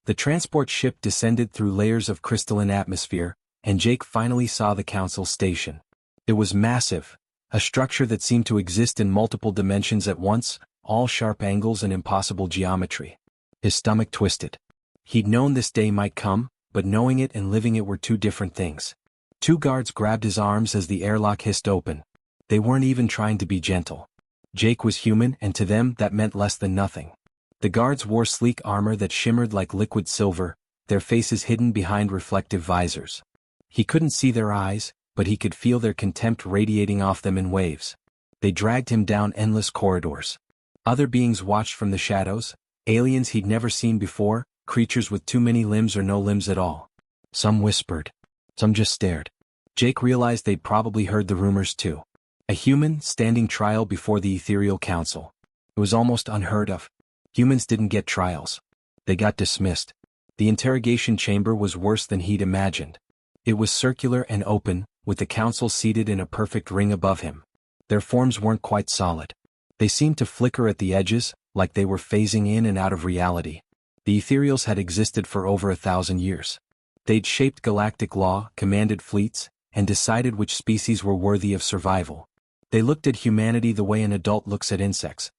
The transport ship descended through layers of crystalline atmosphere, and Jake finally saw the council station. It was massive, a structure that seemed to exist in multiple dimensions at once, all sharp angles and impossible geometry. His stomach twisted. He'd known this day might come, but knowing it and living it were two different things. Two guards grabbed his arms as the airlock hissed open. They weren't even trying to be gentle. Jake was human, and to them that meant less than nothing. The guards wore sleek armor that shimmered like liquid silver, their faces hidden behind reflective visors. He couldn't see their eyes, but he could feel their contempt radiating off them in waves. They dragged him down endless corridors. Other beings watched from the shadows, aliens he'd never seen before, creatures with too many limbs or no limbs at all. Some whispered. Some just stared. Jake realized they'd probably heard the rumors too. A human standing trial before the ethereal council. It was almost unheard of. Humans didn't get trials. They got dismissed. The interrogation chamber was worse than he'd imagined. It was circular and open, with the council seated in a perfect ring above him. Their forms weren't quite solid. They seemed to flicker at the edges, like they were phasing in and out of reality. The ethereals had existed for over 1,000 years. They'd shaped galactic law, commanded fleets, and decided which species were worthy of survival. They looked at humanity the way an adult looks at insects.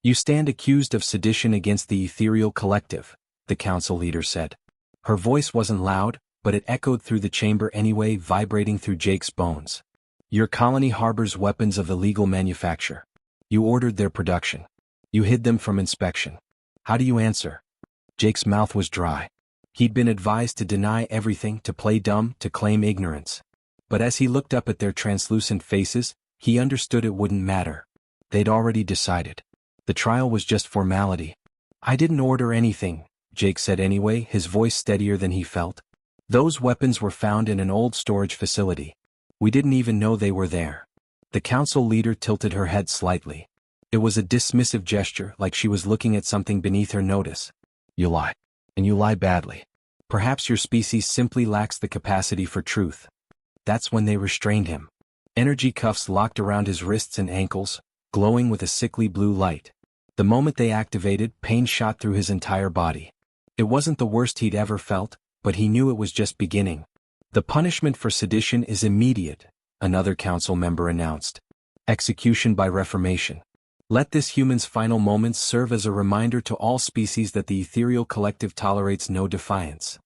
"You stand accused of sedition against the ethereal collective," the council leader said. Her voice wasn't loud, but it echoed through the chamber anyway, vibrating through Jake's bones. "Your colony harbors weapons of illegal manufacture. You ordered their production. You hid them from inspection. How do you answer?" Jake's mouth was dry. He'd been advised to deny everything, to play dumb, to claim ignorance. But as he looked up at their translucent faces, he understood it wouldn't matter. They'd already decided. The trial was just formality. "I didn't order anything," Jake said anyway, his voice steadier than he felt. "Those weapons were found in an old storage facility. We didn't even know they were there." The council leader tilted her head slightly. It was a dismissive gesture, like she was looking at something beneath her notice. "You lie. And you lie badly. Perhaps your species simply lacks the capacity for truth." That's when they restrained him. Energy cuffs locked around his wrists and ankles, glowing with a sickly blue light. The moment they activated, pain shot through his entire body. It wasn't the worst he'd ever felt, but he knew it was just beginning. "The punishment for sedition is immediate," another council member announced. "Execution by reformation. Let this human's final moments serve as a reminder to all species that the ethereal collective tolerates no defiance."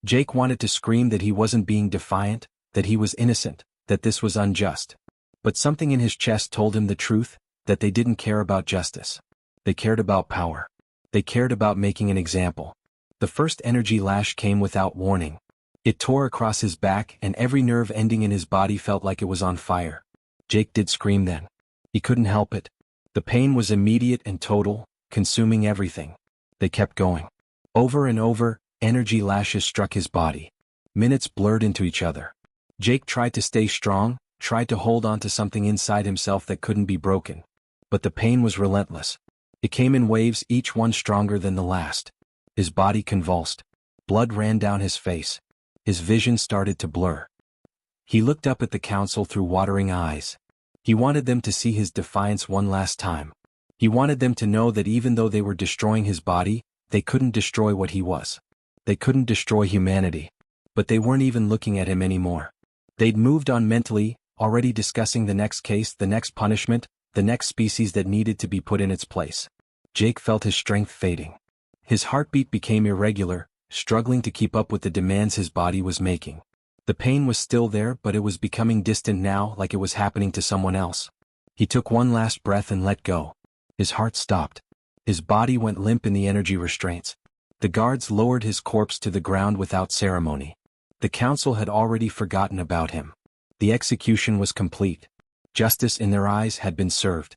Jake wanted to scream that he wasn't being defiant, that he was innocent, that this was unjust. But something in his chest told him the truth, that they didn't care about justice. They cared about power. They cared about making an example. The first energy lash came without warning. It tore across his back, and every nerve ending in his body felt like it was on fire. Jake did scream then. He couldn't help it. The pain was immediate and total, consuming everything. They kept going. Over and over, energy lashes struck his body. Minutes blurred into each other. Jake tried to stay strong, tried to hold on to something inside himself that couldn't be broken. But the pain was relentless. It came in waves, each one stronger than the last. His body convulsed. Blood ran down his face. His vision started to blur. He looked up at the council through watering eyes. He wanted them to see his defiance one last time. He wanted them to know that even though they were destroying his body, they couldn't destroy what he was. They couldn't destroy humanity. But they weren't even looking at him anymore. They'd moved on mentally, already discussing the next case, the next punishment, the next species that needed to be put in its place. Jake felt his strength fading. His heartbeat became irregular, struggling to keep up with the demands his body was making. The pain was still there, but it was becoming distant now, like it was happening to someone else. He took one last breath and let go. His heart stopped. His body went limp in the energy restraints. The guards lowered his corpse to the ground without ceremony. The council had already forgotten about him. The execution was complete. Justice in their eyes had been served.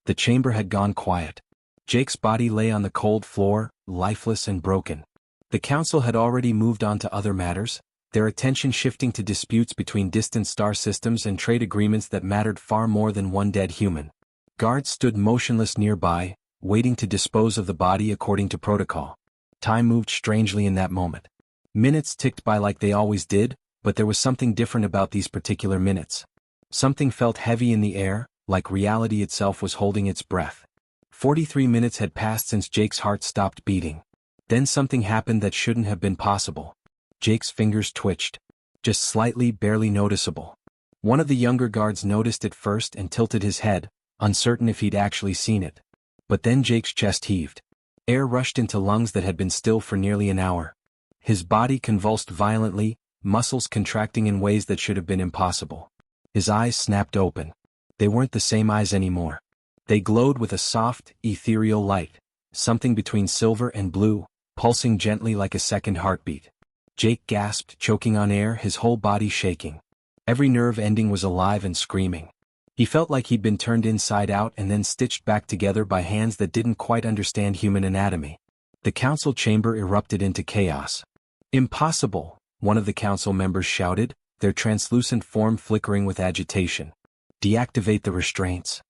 The chamber had gone quiet. Jake's body lay on the cold floor, lifeless and broken. The council had already moved on to other matters, their attention shifting to disputes between distant star systems and trade agreements that mattered far more than one dead human. Guards stood motionless nearby, waiting to dispose of the body according to protocol. Time moved strangely in that moment. Minutes ticked by like they always did, but there was something different about these particular minutes. Something felt heavy in the air, like reality itself was holding its breath. 43 minutes had passed since Jake's heart stopped beating. Then something happened that shouldn't have been possible. Jake's fingers twitched. Just slightly, barely noticeable. One of the younger guards noticed it first and tilted his head, uncertain if he'd actually seen it. But then Jake's chest heaved. Air rushed into lungs that had been still for nearly an hour. His body convulsed violently, muscles contracting in ways that should have been impossible. His eyes snapped open. They weren't the same eyes anymore. They glowed with a soft, ethereal light, something between silver and blue, pulsing gently like a second heartbeat. Jake gasped, choking on air, his whole body shaking. Every nerve ending was alive and screaming. He felt like he'd been turned inside out and then stitched back together by hands that didn't quite understand human anatomy. The council chamber erupted into chaos. "Impossible," one of the council members shouted, their translucent form flickering with agitation. "Deactivate the restraints."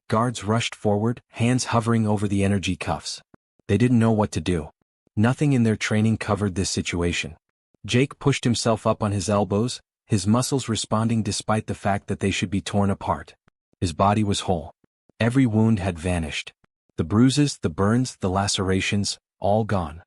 Guards rushed forward, hands hovering over the energy cuffs. They didn't know what to do. Nothing in their training covered this situation. Jake pushed himself up on his elbows, his muscles responding despite the fact that they should be torn apart. His body was whole. Every wound had vanished. The bruises, the burns, the lacerations, all gone.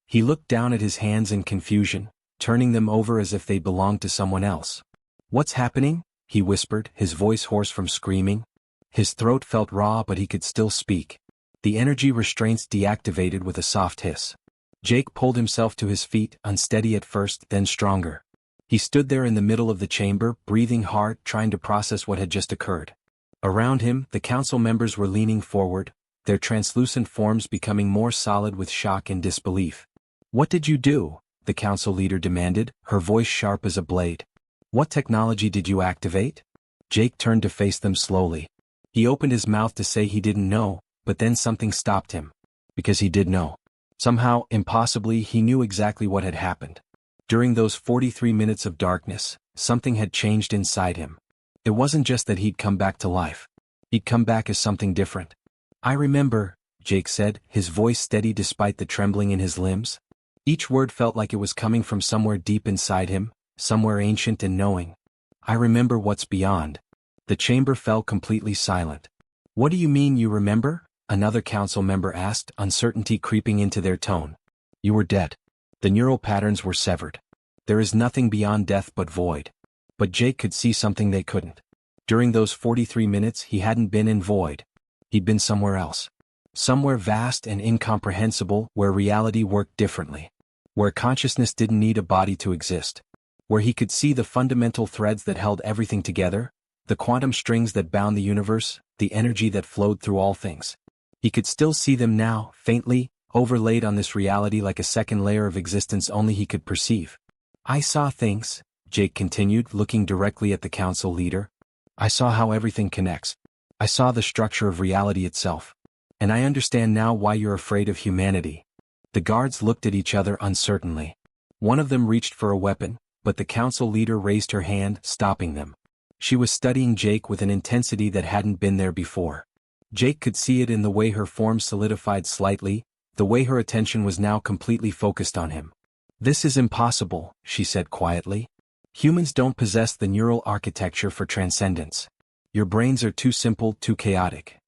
He looked down at his hands in confusion, turning them over as if they belonged to someone else. "What's happening?" he whispered, his voice hoarse from screaming. His throat felt raw but he could still speak. The energy restraints deactivated with a soft hiss. Jake pulled himself to his feet, unsteady at first, then stronger. He stood there in the middle of the chamber, breathing hard, trying to process what had just occurred. Around him, the council members were leaning forward, their translucent forms becoming more solid with shock and disbelief. "What did you do?" the council leader demanded, her voice sharp as a blade. "What technology did you activate?" Jake turned to face them slowly. He opened his mouth to say he didn't know, but then something stopped him. Because he did know. Somehow, impossibly, he knew exactly what had happened. During those 43 minutes of darkness, something had changed inside him. It wasn't just that he'd come back to life. He'd come back as something different. "I remember," Jake said, his voice steady despite the trembling in his limbs. Each word felt like it was coming from somewhere deep inside him, somewhere ancient and knowing. "I remember what's beyond." The chamber fell completely silent. "What do you mean you remember?" another council member asked, uncertainty creeping into their tone. "You were dead. The neural patterns were severed. There is nothing beyond death but void." But Jake could see something they couldn't. During those 43 minutes he hadn't been in void. He'd been somewhere else. Somewhere vast and incomprehensible, where reality worked differently. Where consciousness didn't need a body to exist. Where he could see the fundamental threads that held everything together, the quantum strings that bound the universe, the energy that flowed through all things. He could still see them now, faintly, overlaid on this reality like a second layer of existence only he could perceive. "I saw things," Jake continued, looking directly at the council leader. "I saw how everything connects. I saw the structure of reality itself. And I understand now why you're afraid of humanity." The guards looked at each other uncertainly. One of them reached for a weapon, but the council leader raised her hand, stopping them. She was studying Jake with an intensity that hadn't been there before. Jake could see it in the way her form solidified slightly, the way her attention was now completely focused on him. "This is impossible," she said quietly. "Humans don't possess the neural architecture for transcendence. Your brains are too simple, too chaotic."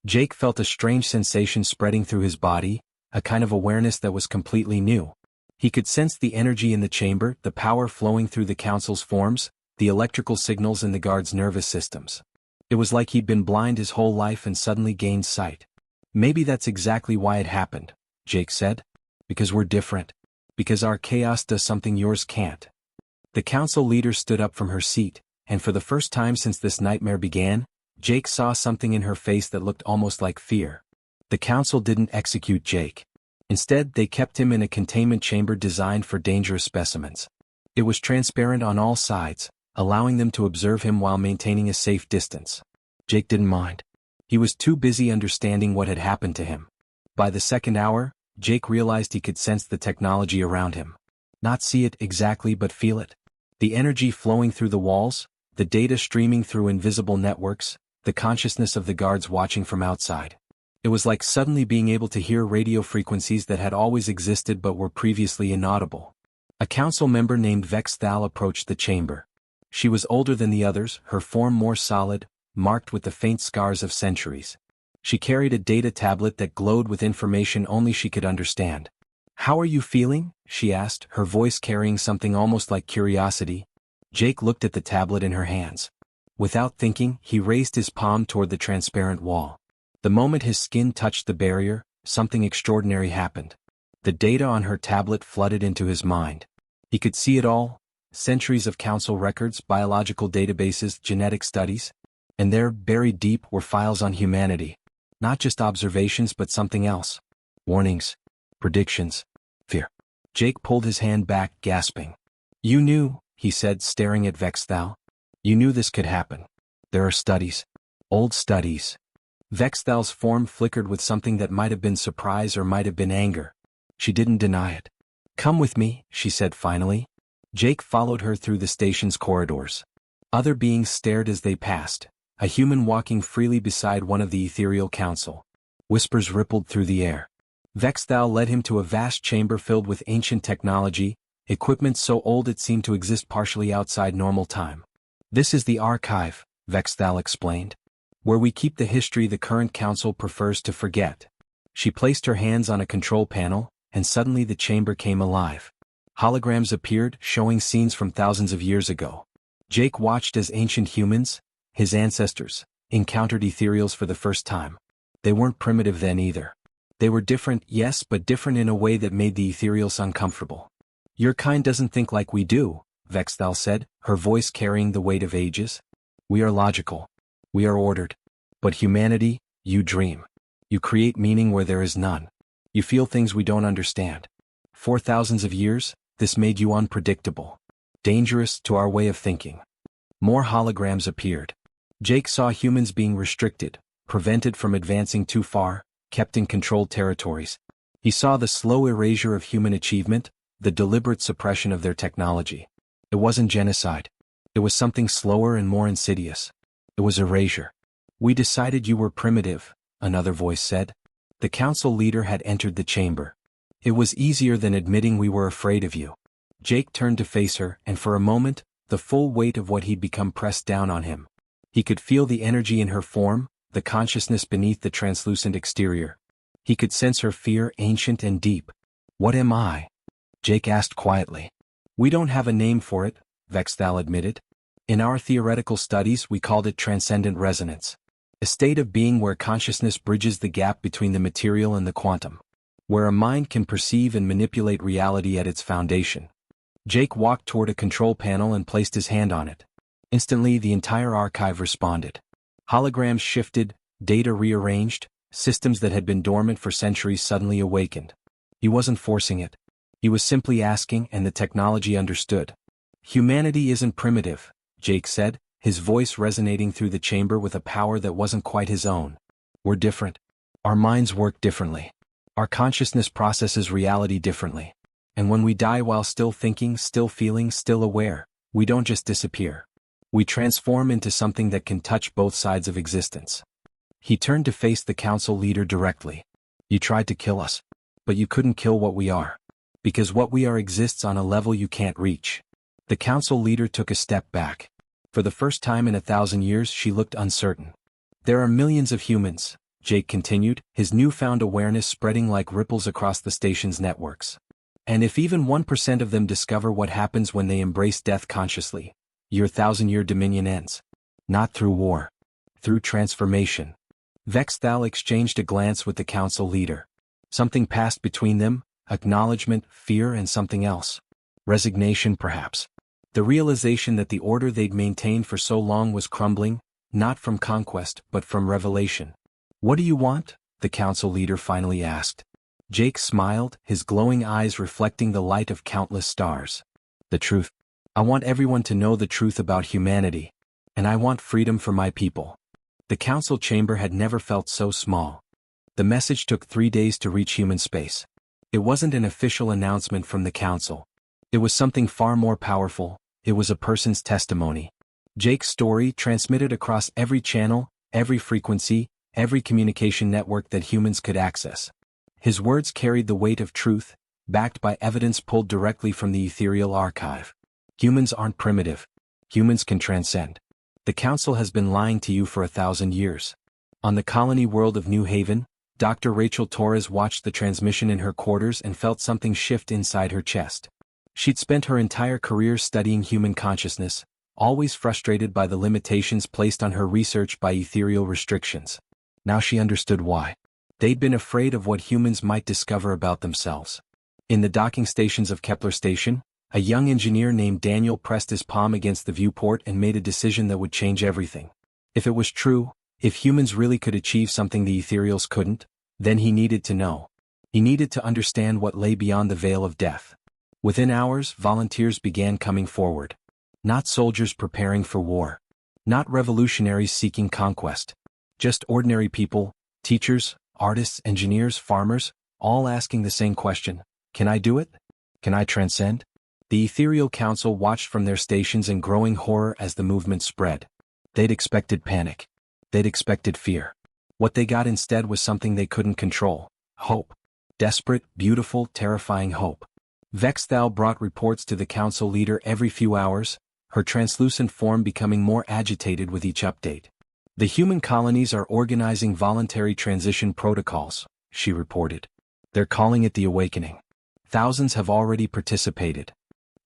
Jake felt a strange sensation spreading through his body, a kind of awareness that was completely new. He could sense the energy in the chamber, the power flowing through the council's forms, the electrical signals in the guards' nervous systems. It was like he'd been blind his whole life and suddenly gained sight. "Maybe that's exactly why it happened," Jake said. "Because we're different. Because our chaos does something yours can't." The council leader stood up from her seat, and for the first time since this nightmare began, Jake saw something in her face that looked almost like fear. The council didn't execute Jake. Instead, they kept him in a containment chamber designed for dangerous specimens. It was transparent on all sides, allowing them to observe him while maintaining a safe distance. Jake didn't mind. He was too busy understanding what had happened to him. By the second hour, Jake realized he could sense the technology around him. Not see it exactly but feel it. The energy flowing through the walls, the data streaming through invisible networks, the consciousness of the guards watching from outside. It was like suddenly being able to hear radio frequencies that had always existed but were previously inaudible. A council member named Vexthal approached the chamber. She was older than the others, her form more solid, marked with the faint scars of centuries. She carried a data tablet that glowed with information only she could understand. "How are you feeling?" she asked, her voice carrying something almost like curiosity. Jake looked at the tablet in her hands. Without thinking, he raised his palm toward the transparent wall. The moment his skin touched the barrier, something extraordinary happened. The data on her tablet flooded into his mind. He could see it all: centuries of council records, biological databases, genetic studies. And there, buried deep, were files on humanity. Not just observations but something else. Warnings. Predictions. Fear. Jake pulled his hand back, gasping. "You knew," he said, staring at Vexthal. "You knew this could happen. There are studies. Old studies." Vexthal's form flickered with something that might have been surprise or might have been anger. She didn't deny it. "Come with me," she said finally. Jake followed her through the station's corridors. Other beings stared as they passed, a human walking freely beside one of the ethereal council. Whispers rippled through the air. Vexthal led him to a vast chamber filled with ancient technology, equipment so old it seemed to exist partially outside normal time. "This is the archive," Vexthal explained, "where we keep the history the current council prefers to forget." She placed her hands on a control panel, and suddenly the chamber came alive. Holograms appeared, showing scenes from thousands of years ago. Jake watched as ancient humans, his ancestors, encountered ethereals for the first time. They weren't primitive then either. They were different, yes, but different in a way that made the ethereals uncomfortable. "Your kind doesn't think like we do," Vexthal said, her voice carrying the weight of ages. "We are logical. We are ordered. But humanity, you dream. You create meaning where there is none. You feel things we don't understand. For thousands of years, this made you unpredictable. Dangerous to our way of thinking." More holograms appeared. Jake saw humans being restricted, prevented from advancing too far, kept in controlled territories. He saw the slow erasure of human achievement, the deliberate suppression of their technology. It wasn't genocide. It was something slower and more insidious. It was erasure. "We decided you were primitive," another voice said. The council leader had entered the chamber. "It was easier than admitting we were afraid of you." Jake turned to face her, and for a moment, the full weight of what he'd become pressed down on him. He could feel the energy in her form, the consciousness beneath the translucent exterior. He could sense her fear, ancient and deep. "What am I?" Jake asked quietly. "We don't have a name for it," Vexthal admitted. "In our theoretical studies we called it transcendent resonance. A state of being where consciousness bridges the gap between the material and the quantum. Where a mind can perceive and manipulate reality at its foundation." Jake walked toward a control panel and placed his hand on it. Instantly the entire archive responded. Holograms shifted, data rearranged, systems that had been dormant for centuries suddenly awakened. He wasn't forcing it. He was simply asking, and the technology understood. "Humanity isn't primitive," Jake said, his voice resonating through the chamber with a power that wasn't quite his own. "We're different. Our minds work differently. Our consciousness processes reality differently. And when we die while still thinking, still feeling, still aware, we don't just disappear. We transform into something that can touch both sides of existence." He turned to face the council leader directly. "You tried to kill us. But you couldn't kill what we are. Because what we are exists on a level you can't reach." The council leader took a step back. For the first time in 1,000 years she looked uncertain. "There are millions of humans," Jake continued, his newfound awareness spreading like ripples across the station's networks. "And if even 1% of them discover what happens when they embrace death consciously, your 1,000-year dominion ends. Not through war. Through transformation." Vexthal exchanged a glance with the council leader. Something passed between them, acknowledgement, fear, and something else. Resignation, perhaps. The realization that the order they'd maintained for so long was crumbling, not from conquest, but from revelation. "What do you want?" the council leader finally asked. Jake smiled, his glowing eyes reflecting the light of countless stars. "The truth. I want everyone to know the truth about humanity. And I want freedom for my people." The council chamber had never felt so small. The message took 3 days to reach human space. It wasn't an official announcement from the council. It was something far more powerful. It was a person's testimony. Jake's story transmitted across every channel, every frequency, every communication network that humans could access. His words carried the weight of truth, backed by evidence pulled directly from the ethereal archive. Humans aren't primitive. Humans can transcend. The council has been lying to you for 1,000 years. On the colony world of New Haven, Dr. Rachel Torres watched the transmission in her quarters and felt something shift inside her chest. She'd spent her entire career studying human consciousness, always frustrated by the limitations placed on her research by ethereal restrictions. Now she understood why. They'd been afraid of what humans might discover about themselves. In the docking stations of Kepler Station, a young engineer named Daniel pressed his palm against the viewport and made a decision that would change everything. If it was true, if humans really could achieve something the ethereals couldn't, then he needed to know. He needed to understand what lay beyond the veil of death. Within hours, volunteers began coming forward. Not soldiers preparing for war. Not revolutionaries seeking conquest. Just ordinary people, teachers, artists, engineers, farmers, all asking the same question: can I do it? Can I transcend? The Ethereal Council watched from their stations in growing horror as the movement spread. They'd expected panic. They'd expected fear. What they got instead was something they couldn't control: hope. Desperate, beautiful, terrifying hope. Vexthal brought reports to the council leader every few hours, her translucent form becoming more agitated with each update. The human colonies are organizing voluntary transition protocols, she reported. They're calling it the Awakening. Thousands have already participated.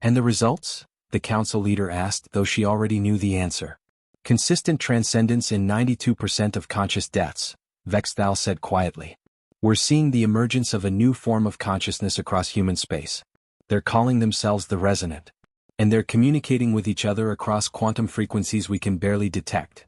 And the results? The council leader asked, though she already knew the answer. Consistent transcendence in 92% of conscious deaths, Vexthal said quietly. We're seeing the emergence of a new form of consciousness across human space. They're calling themselves the Resonant. And they're communicating with each other across quantum frequencies we can barely detect.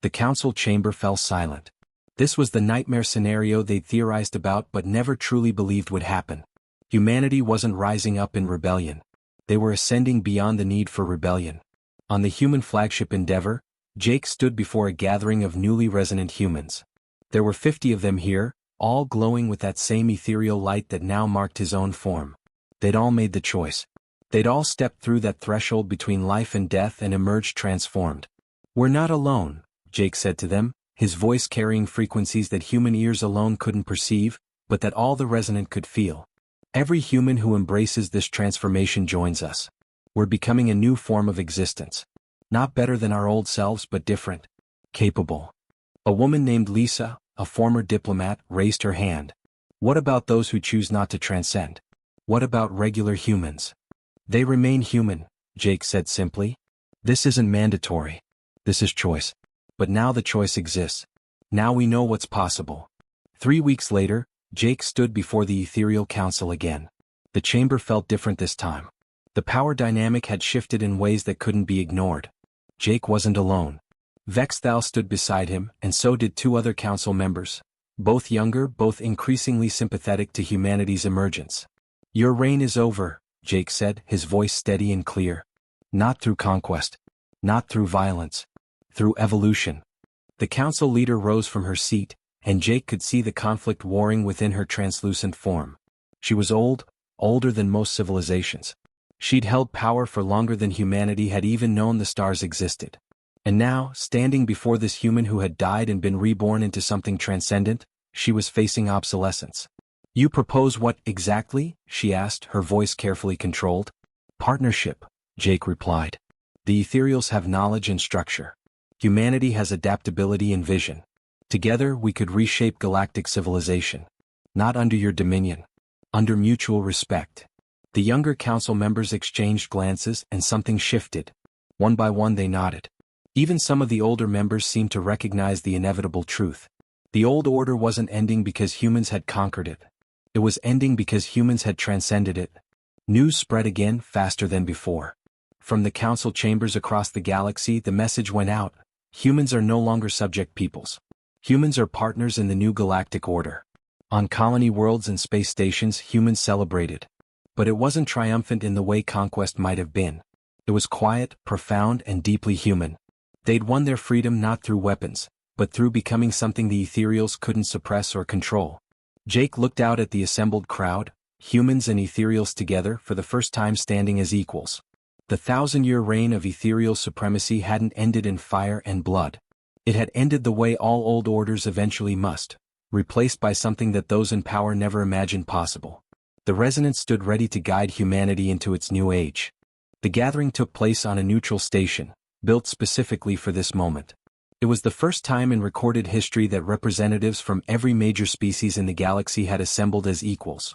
The council chamber fell silent. This was the nightmare scenario they'd theorized about but never truly believed would happen. Humanity wasn't rising up in rebellion. They were ascending beyond the need for rebellion. On the human flagship Endeavour, Jake stood before a gathering of newly resonant humans. There were 50 of them here, all glowing with that same ethereal light that now marked his own form. They'd all made the choice. They'd all stepped through that threshold between life and death and emerged transformed. We're not alone, Jake said to them, his voice carrying frequencies that human ears alone couldn't perceive, but that all the resonant could feel. Every human who embraces this transformation joins us. We're becoming a new form of existence. Not better than our old selves but different. Capable. A woman named Lisa, a former diplomat, raised her hand. What about those who choose not to transcend? What about regular humans? They remain human, Jake said simply. This isn't mandatory. This is choice. But now the choice exists. Now we know what's possible. 3 weeks later, Jake stood before the Ethereal Council again. The chamber felt different this time. The power dynamic had shifted in ways that couldn't be ignored. Jake wasn't alone. Vexthal stood beside him, and so did 2 other council members. Both younger, both increasingly sympathetic to humanity's emergence. Your reign is over, Jake said, his voice steady and clear. Not through conquest. Not through violence. Through evolution. The council leader rose from her seat, and Jake could see the conflict warring within her translucent form. She was old, older than most civilizations. She'd held power for longer than humanity had even known the stars existed. And now, standing before this human who had died and been reborn into something transcendent, she was facing obsolescence. You propose what exactly? She asked, her voice carefully controlled. Partnership, Jake replied. The ethereals have knowledge and structure. Humanity has adaptability and vision. Together we could reshape galactic civilization. Not under your dominion. Under mutual respect. The younger council members exchanged glances and something shifted. One by one they nodded. Even some of the older members seemed to recognize the inevitable truth. The old order wasn't ending because humans had conquered it. It was ending because humans had transcended it. News spread again, faster than before. From the council chambers across the galaxy, the message went out. Humans are no longer subject peoples. Humans are partners in the new galactic order. On colony worlds and space stations, humans celebrated. But it wasn't triumphant in the way conquest might have been. It was quiet, profound, and deeply human. They'd won their freedom not through weapons, but through becoming something the ethereals couldn't suppress or control. Jake looked out at the assembled crowd, humans and ethereals together, for the first time standing as equals. The 1,000-year reign of ethereal supremacy hadn't ended in fire and blood. It had ended the way all old orders eventually must, replaced by something that those in power never imagined possible. The Resonance stood ready to guide humanity into its new age. The gathering took place on a neutral station, built specifically for this moment. It was the first time in recorded history that representatives from every major species in the galaxy had assembled as equals.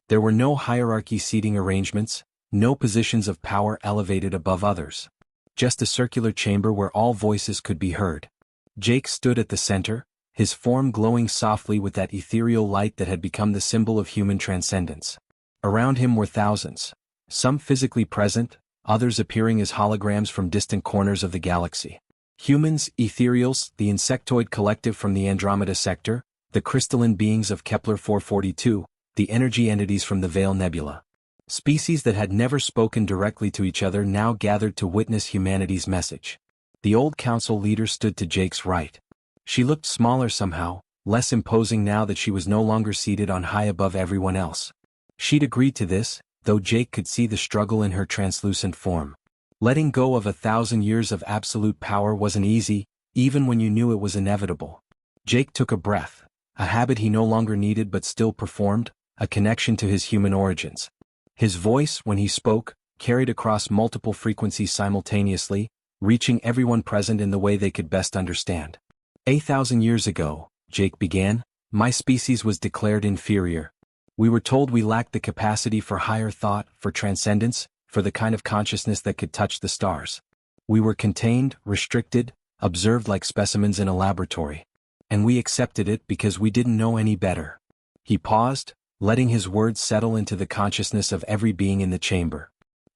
There were no hierarchy seating arrangements, no positions of power elevated above others. Just a circular chamber where all voices could be heard. Jake stood at the center, his form glowing softly with that ethereal light that had become the symbol of human transcendence. Around him were thousands, some physically present, others appearing as holograms from distant corners of the galaxy. Humans, ethereals, the insectoid collective from the Andromeda sector, the crystalline beings of Kepler 442, the energy entities from the Veil Nebula. Species that had never spoken directly to each other now gathered to witness humanity's message. The old council leader stood to Jake's right. She looked smaller somehow, less imposing now that she was no longer seated on high above everyone else. She'd agreed to this, though Jake could see the struggle in her translucent form. Letting go of 1,000 years of absolute power wasn't easy, even when you knew it was inevitable. Jake took a breath, a habit he no longer needed but still performed, a connection to his human origins. His voice, when he spoke, carried across multiple frequencies simultaneously, reaching everyone present in the way they could best understand. 1,000 years ago, Jake began, my species was declared inferior. We were told we lacked the capacity for higher thought, for transcendence, for the kind of consciousness that could touch the stars. We were contained, restricted, observed like specimens in a laboratory. And we accepted it because we didn't know any better. He paused, letting his words settle into the consciousness of every being in the chamber.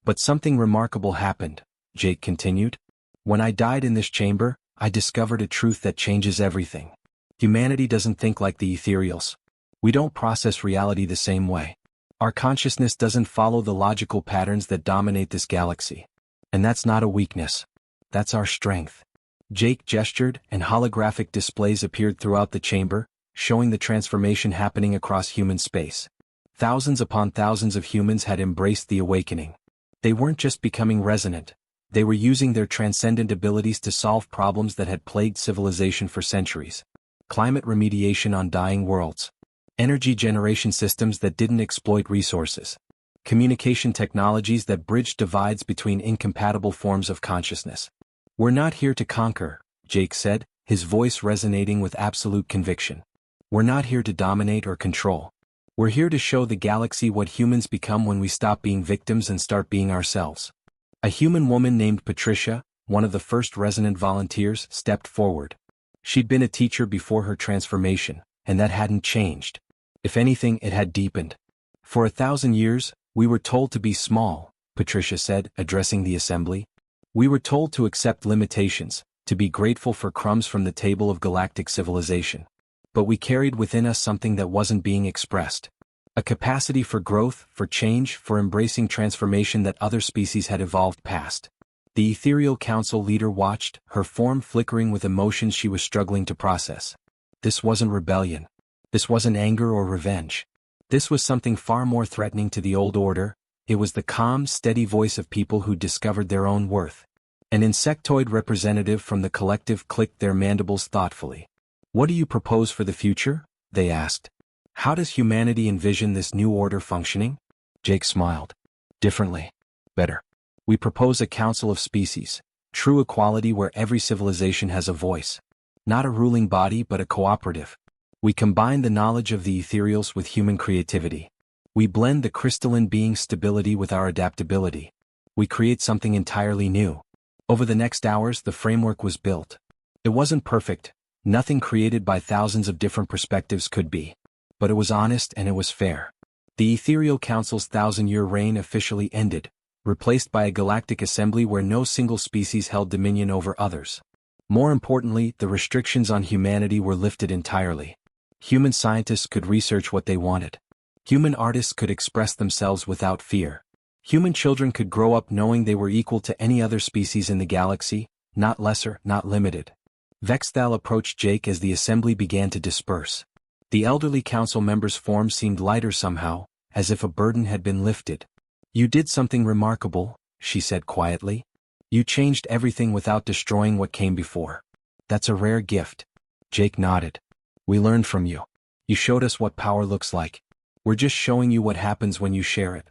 But something remarkable happened, Jake continued. When I died in this chamber, I discovered a truth that changes everything. Humanity doesn't think like the ethereals. We don't process reality the same way. Our consciousness doesn't follow the logical patterns that dominate this galaxy. And that's not a weakness. That's our strength. Jake gestured, and holographic displays appeared throughout the chamber, showing the transformation happening across human space. Thousands upon thousands of humans had embraced the awakening. They weren't just becoming resonant. They were using their transcendent abilities to solve problems that had plagued civilization for centuries. Climate remediation on dying worlds. Energy generation systems that didn't exploit resources. Communication technologies that bridged divides between incompatible forms of consciousness. We're not here to conquer, Jake said, his voice resonating with absolute conviction. We're not here to dominate or control. We're here to show the galaxy what humans become when we stop being victims and start being ourselves. A human woman named Patricia, one of the first resonant volunteers, stepped forward. She'd been a teacher before her transformation, and that hadn't changed. If anything, it had deepened. For 1,000 years, we were told to be small, Patricia said, addressing the assembly. We were told to accept limitations, to be grateful for crumbs from the table of galactic civilization. But we carried within us something that wasn't being expressed. A capacity for growth, for change, for embracing transformation that other species had evolved past. The ethereal council leader watched, her form flickering with emotions she was struggling to process. This wasn't rebellion. This wasn't anger or revenge. This was something far more threatening to the old order. It was the calm, steady voice of people who discovered their own worth. An insectoid representative from the collective clicked their mandibles thoughtfully. What do you propose for the future? They asked. How does humanity envision this new order functioning? Jake smiled. Differently. Better. We propose a council of species, true equality where every civilization has a voice. Not a ruling body but a cooperative. We combine the knowledge of the ethereals with human creativity. We blend the crystalline being's stability with our adaptability. We create something entirely new. Over the next hours, the framework was built. It wasn't perfect. Nothing created by thousands of different perspectives could be. But it was honest and it was fair. The Ethereal Council's 1,000-year reign officially ended, replaced by a galactic assembly where no single species held dominion over others. More importantly, the restrictions on humanity were lifted entirely. Human scientists could research what they wanted. Human artists could express themselves without fear. Human children could grow up knowing they were equal to any other species in the galaxy, not lesser, not limited. Vexthal approached Jake as the assembly began to disperse. The elderly council member's form seemed lighter somehow, as if a burden had been lifted. You did something remarkable, she said quietly. You changed everything without destroying what came before. That's a rare gift. Jake nodded. We learned from you. You showed us what power looks like. We're just showing you what happens when you share it.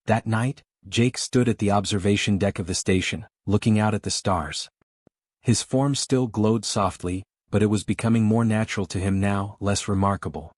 That night, Jake stood at the observation deck of the station, looking out at the stars. His form still glowed softly, but it was becoming more natural to him now, less remarkable.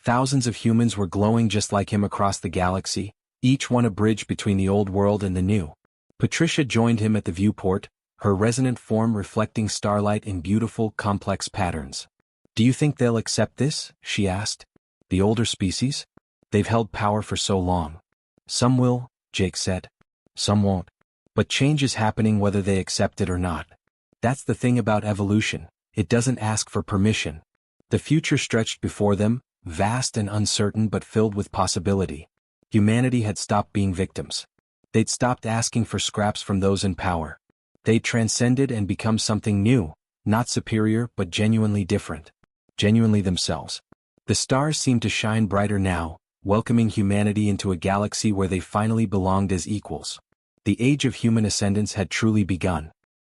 Thousands of humans were glowing just like him across the galaxy, each one a bridge between the old world and the new. Patricia joined him at the viewport, her resonant form reflecting starlight in beautiful, complex patterns. "Do you think they'll accept this?" she asked. "The older species? They've held power for so long." "Some will," Jake said. "Some won't. But change is happening whether they accept it or not. That's the thing about evolution, it doesn't ask for permission." The future stretched before them, vast and uncertain but filled with possibility. Humanity had stopped being victims. They'd stopped asking for scraps from those in power. They'd transcended and become something new, not superior but genuinely different. Genuinely themselves. The stars seemed to shine brighter now, welcoming humanity into a galaxy where they finally belonged as equals. The age of human ascendance had truly begun.